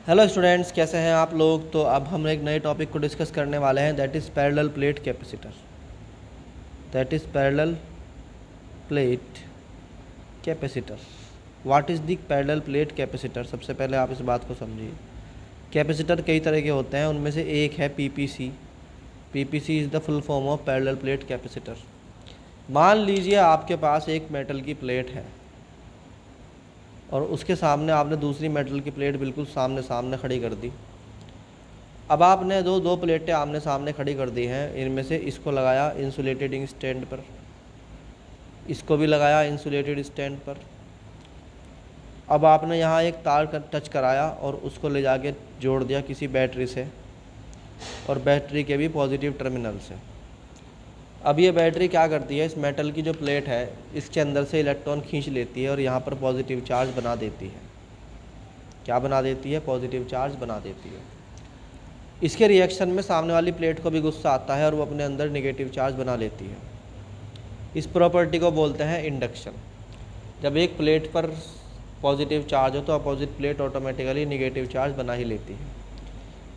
Hello students, कैसे हैं आप लोग। तो अब हम एक नए टॉपिक को डिस्कस करने वाले हैं, that is parallel plate capacitor. That is parallel plate capacitor. What is the parallel plate capacitor. सबसे पहले आप इस बात को समझिए। कैपेसिटर कई तरह के होते हैं, उनमें से एक है PPC. PPC is the full form of parallel plate capacitor. मान लीजिए आपके पास एक मेटल की प्लेट है और उसके सामने आपने दूसरी मेटल की प्लेट बिल्कुल सामने सामने खड़ी कर दी। अब आपने दो प्लेटें आमने सामने खड़ी कर दी हैं। इनमें से इसको लगाया इंसुलेटेड स्टैंड पर, इसको भी लगाया इंसुलेटेड स्टैंड पर। अब आपने यहाँ एक तार का टच कराया और उसको ले जाके जोड़ दिया किसी बैटरी से, और बैटरी के भी पॉजिटिव टर्मिनल से। अब ये बैटरी क्या करती है, इस मेटल की जो प्लेट है इसके अंदर से इलेक्ट्रॉन खींच लेती है और यहाँ पर पॉजिटिव चार्ज बना देती है। क्या बना देती है? पॉजिटिव चार्ज बना देती है। इसके रिएक्शन में सामने वाली प्लेट को भी गुस्सा आता है और वो अपने अंदर नेगेटिव चार्ज बना लेती है। इस प्रॉपर्टी को बोलते हैं इंडक्शन। जब एक प्लेट पर पॉजिटिव चार्ज हो तो opposite plate automatically negative charge बना ही लेती है।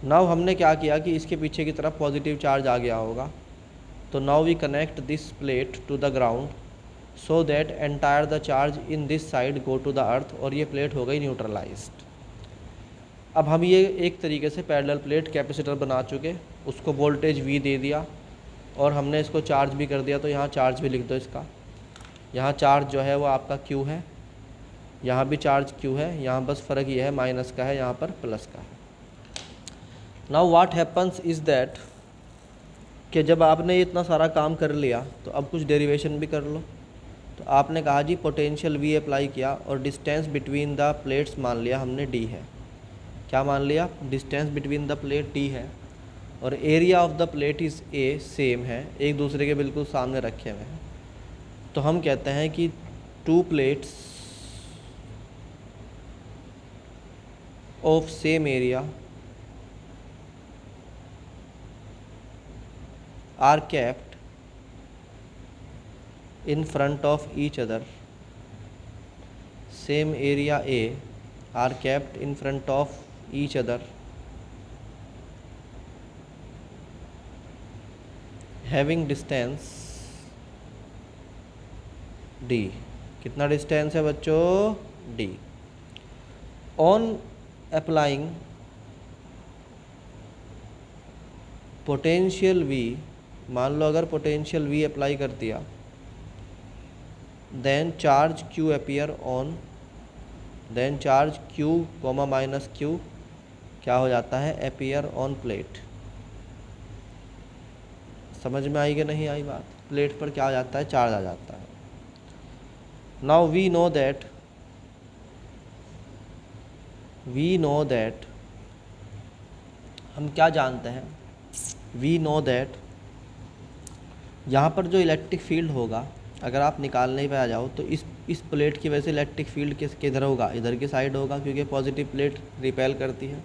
नाउ हमने क्या किया कि इसके पीछे की तरफ पॉजिटिव चार्ज आ गया होगा, तो now we connect this plate to the ground so that entire the charge in this side go to the earth, और ये प्लेट हो गई न्यूट्रलाइज्ड। अब हम ये एक तरीके से पैरेलल प्लेट कैपेसिटर बना चुके, उसको वोल्टेज V दे दिया और हमने इसको चार्ज भी कर दिया। तो यहाँ चार्ज भी लिख दो इसका। यहाँ चार्ज जो है वो आपका Q है, यहाँ भी चार्ज Q है, यहाँ बस फ़र्क ये है माइनस का है, यहाँ पर प्लस का है। Now what happens is that कि जब आपने इतना सारा काम कर लिया तो अब कुछ डेरिवेशन भी कर लो। तो आपने कहा जी पोटेंशियल V अप्लाई किया और डिस्टेंस बिटवीन द प्लेट्स मान लिया हमने D है। क्या मान लिया? Distance between the plate D है और area of the plate is A same है, एक दूसरे के बिल्कुल सामने रखे हुए हैं। तो हम कहते हैं कि two plates of same area are kept in front of each other. Same area A are kept in front of each other having distance D। कितना डिस्टेंस है बच्चों? D। On applying potential V, मान लो अगर potential V apply कर दिया, then charge Q appear on, then charge Q comma minus Q क्या हो जाता है? Appear on plate. समझ में आई कि नहीं आई बात? प्लेट पर क्या आ जाता है? चार्ज आ जाता है। नाउ वी नो दैट हम क्या जानते हैं? वी नो दैट यहाँ पर जो इलेक्ट्रिक फील्ड होगा, अगर आप निकालने पे आ जाओ तो इस प्लेट की वजह से इलेक्ट्रिक फील्ड किधर होगा? इधर की साइड होगा, क्योंकि पॉजिटिव प्लेट रिपेल करती है।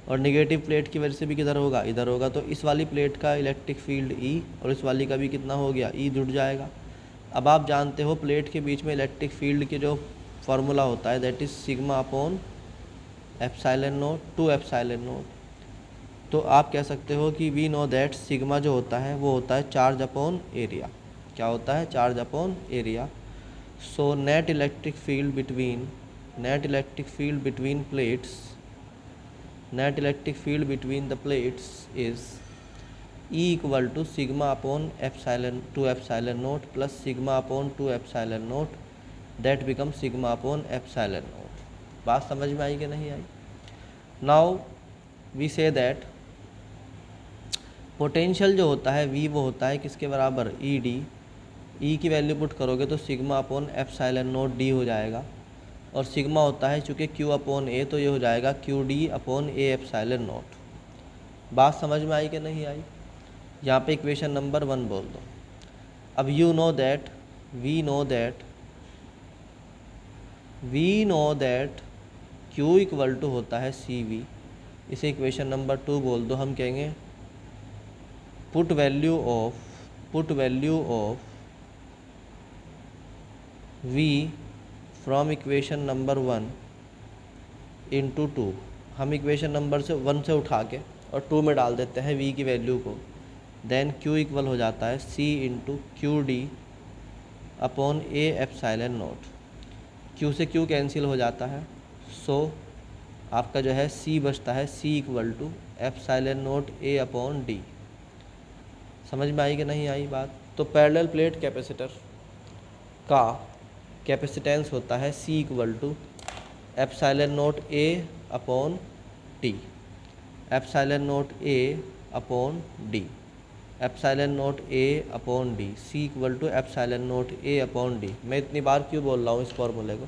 और नेगेटिव प्लेट की वजह से भी किधर होगा? इधर होगा। तो इस वाली प्लेट का इलेक्ट्रिक फील्ड E और इस वाली का भी कितना हो गया? E जुड़ जाएगा। अब आप जानते हो प्लेट के बीच में इलेक्ट्रिक फील्ड की जो फार्मूला होता है that is sigma upon epsilon naught to epsilon naught. तो आप कह सकते हो कि वी नो दैट सिग्मा जो होता है वो होता है चार्ज अपॉन एरिया। क्या होता है? Charge upon area. So net electric field between plates, net electric field between the plates is E equal to sigma upon epsilon 2 epsilon naught plus sigma upon 2 epsilon naught, that becomes sigma upon epsilon naught। बात समझ में आई कि नहीं आई? Now we see that potential जो होता है V वो होता है किसके बराबर? E D. ई की वैल्यू पुट करोगे तो sigma upon epsilon not D हो जाएगा, और सिग्मा होता है चूँकि Q अपॉन ए, तो ये हो जाएगा Q D upon A epsilon not. बात समझ में आई कि नहीं आई? यहाँ पे इक्वेशन नंबर 1 बोल दो। अब we know that Q equal to होता है CV। इसे इक्वेशन नंबर 2 बोल दो। हम कहेंगे put value of V from equation number 1 into 2 हम इक्वेशन नंबर से 1 से उठा के और 2 में डाल देते हैं v की वैल्यू को, देन q इक्वल हो जाता है c into Q D upon A epsilon not. q से q कैंसिल हो जाता है, सो आपका जो है c बचता है c equal to epsilon naught a upon D. समझ में आई कि नहीं आई बात? तो पैरेलल प्लेट कैपेसिटर का कैपेसिटेंस होता है c equal to epsilon naught a upon T, epsilon naught a upon D, epsilon naught a upon D, c equal to epsilon naught a upon D. मैं इतनी बार क्यों बोल रहा हूँ इस फॉर्मूले को?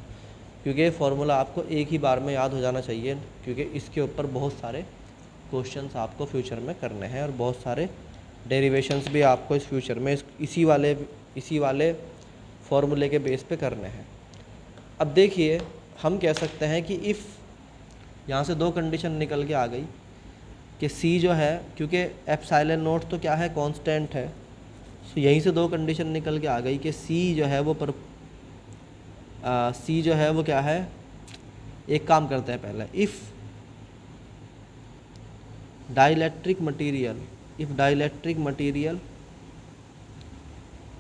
क्योंकि ये फार्मूला आपको एक ही बार में याद हो जाना चाहिए, क्योंकि इसके ऊपर बहुत सारे क्वेश्चंस आपको फ्यूचर में करने हैं और बहुत सारे डेरिवेशंस भी आपको इस फ्यूचर में इसी वाले फार्मूले के बेस पे करने हैं। अब देखिए, हम कह सकते हैं कि इफ़ यहाँ से दो कंडीशन निकल के आ गई कि C जो है, क्योंकि एप्सिलॉन नॉट तो क्या है, कांस्टेंट है, तो यहीं से दो कंडीशन निकल के आ गई कि C जो है वो C जो है वो क्या है। एक काम करते हैं पहले, if dielectric material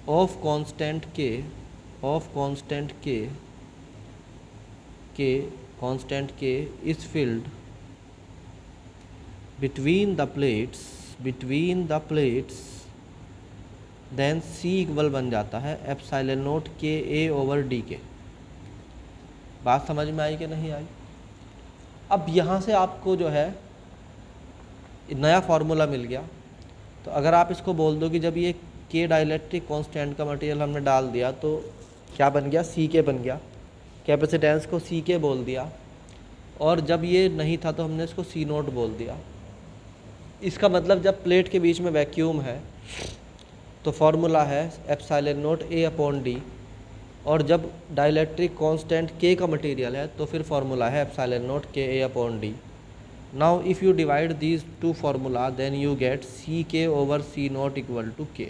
of constant K is filled between the plates then C equal बन जाता है epsilon not K A over D के। बात समझ में आई कि नहीं आई? अब यहाँ से आपको जो है नया फार्मूला मिल गया। तो अगर आप इसको बोल दो कि जब ये के डाइलेक्ट्रिक कांस्टेंट का मटेरियल हमने डाल दिया तो क्या बन गया, सी के बन गया, कैपेसिटेंस को सी के बोल दिया, और जब ये नहीं था तो हमने इसको सी नोट बोल दिया। इसका मतलब जब प्लेट के बीच में वैक्यूम है तो फार्मूला है epsilon not a upon D, और जब डाइलेक्ट्रिक कांस्टेंट के का मटेरियल है तो फिर फार्मूला है epsilon not K A upon D. Now if you divide these two formula then you get C K over C not equal to K.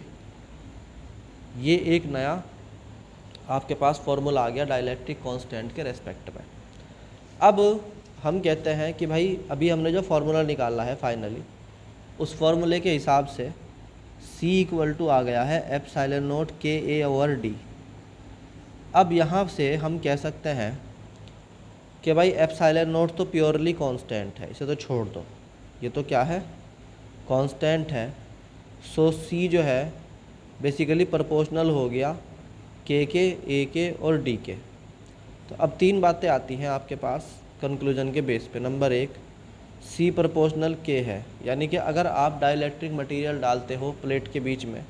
ये एक नया आपके पास फार्मूला आ गया डाइलेक्ट्रिक कांस्टेंट के रेस्पेक्ट में। अब हम कहते हैं कि भाई अभी हमने जो फार्मूला निकाला है फाइनली, उस फार्मूले के हिसाब से C इक्वल टू आ गया है epsilon not K A over D. अब यहाँ से हम कह सकते हैं कि भाई एप्सिलॉन नॉट तो प्योरली कांस्टेंट है, इसे तो छोड़ दो, ये तो क्या है, कांस्टेंट है। सो C जो है बेसिकली प्रोपोर्शनल हो गया के, ए के और डी के। तो अब तीन बातें आती हैं आपके पास कंक्लूजन के बेस पे। नंबर एक, C प्रोपोर्शनल के है, यानी कि अगर आप डाइलेक्ट्रिक मटेरियल डालते हो प्लेट के बीच में,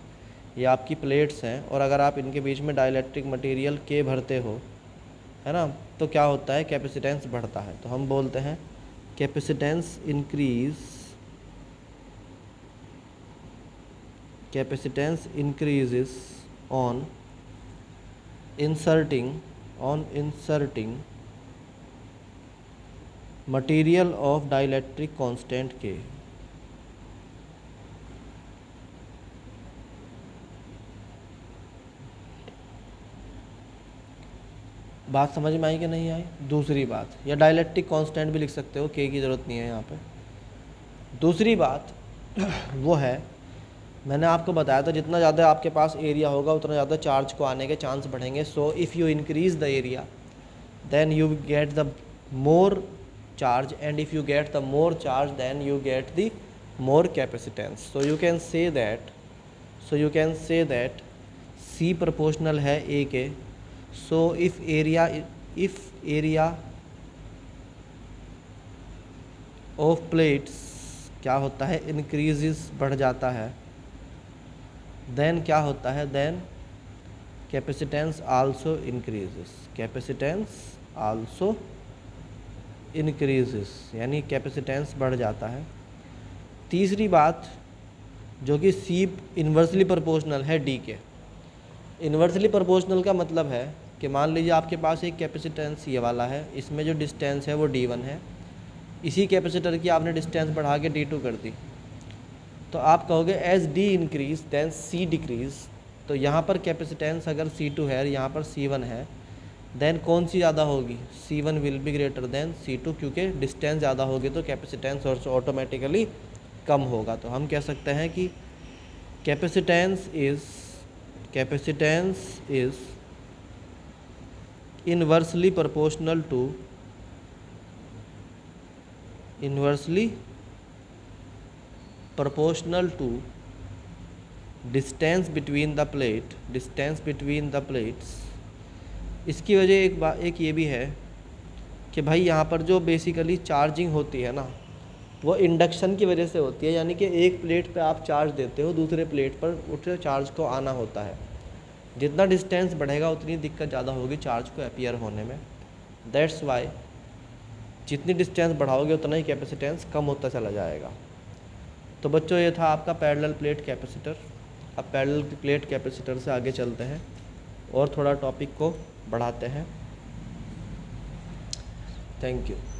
ये आपकी प्लेट्स हैं, और अगर आप इनके बीच में डाइलेक्ट्रिक मटेरियल के भरते हो, है ना, तो क्या होता है, कैपेसिटेंस बढ़ता है। तो हम बोलते हैं capacitance increases on inserting material of dielectric constant के। बात समझ में आई कि नहीं आई? दूसरी बात, या डाइलेक्ट्रिक कांस्टेंट भी लिख सकते हो, के की ज़रूरत नहीं है यहाँ पे। दूसरी बात वो है, मैंने आपको बताया था जितना ज़्यादा आपके पास एरिया होगा उतना ज़्यादा चार्ज को आने के चांस बढ़ेंगे। So if you increase the area then you get the more charge, and if you get the more charge then you get the more capacitance. So you can say that C proportional है A के। So if area of plates क्या होता है, increases बढ़ जाता है, then क्या होता है, then capacitance also increases, यानी कैपेसिटेंस बढ़ जाता है। तीसरी बात जो कि C इन्वर्सली प्रोपोर्शनल है D के। इन्वर्सली प्रोपोर्शनल का मतलब है कि मान लीजिए आपके पास एक कैपेसिटेंस ये वाला है, इसमें जो डिस्टेंस है वो D1 है, इसी कैपेसिटर की आपने डिस्टेंस बढ़ा के D2 कर दी, तो आप कहोगे as D increase then C decrease. तो यहाँ पर कैपेसिटेंस अगर C2 है, यहाँ पर C1 है, देन कौन सी ज़्यादा होगी, C1 will be greater than C2, क्योंकि डिस्टेंस ज़्यादा होगी तो कैपेसिटेंस ऑटोमेटिकली कम होगा। तो हम कह सकते हैं कि capacitance is inversely proportional to distance between the plates. इसकी वजह एक ये भी है कि भाई यहाँ पर जो बेसिकली चार्जिंग होती है ना, वो इंडक्शन की वजह से होती है, यानी कि एक प्लेट पे आप चार्ज देते हो, दूसरे प्लेट पर उठे चार्ज को आना होता है। जितना डिस्टेंस बढ़ेगा उतनी दिक्कत ज़्यादा होगी चार्ज को अपीयर होने में। दैट्स वाई जितनी डिस्टेंस बढ़ाओगे उतना ही कैपेसिटेंस कम होता चला जाएगा। तो बच्चों ये था आपका पैरेलल प्लेट कैपेसिटर। अब पैरेलल प्लेट कैपेसिटर से आगे चलते हैं और थोड़ा टॉपिक को बढ़ाते हैं। Thank you.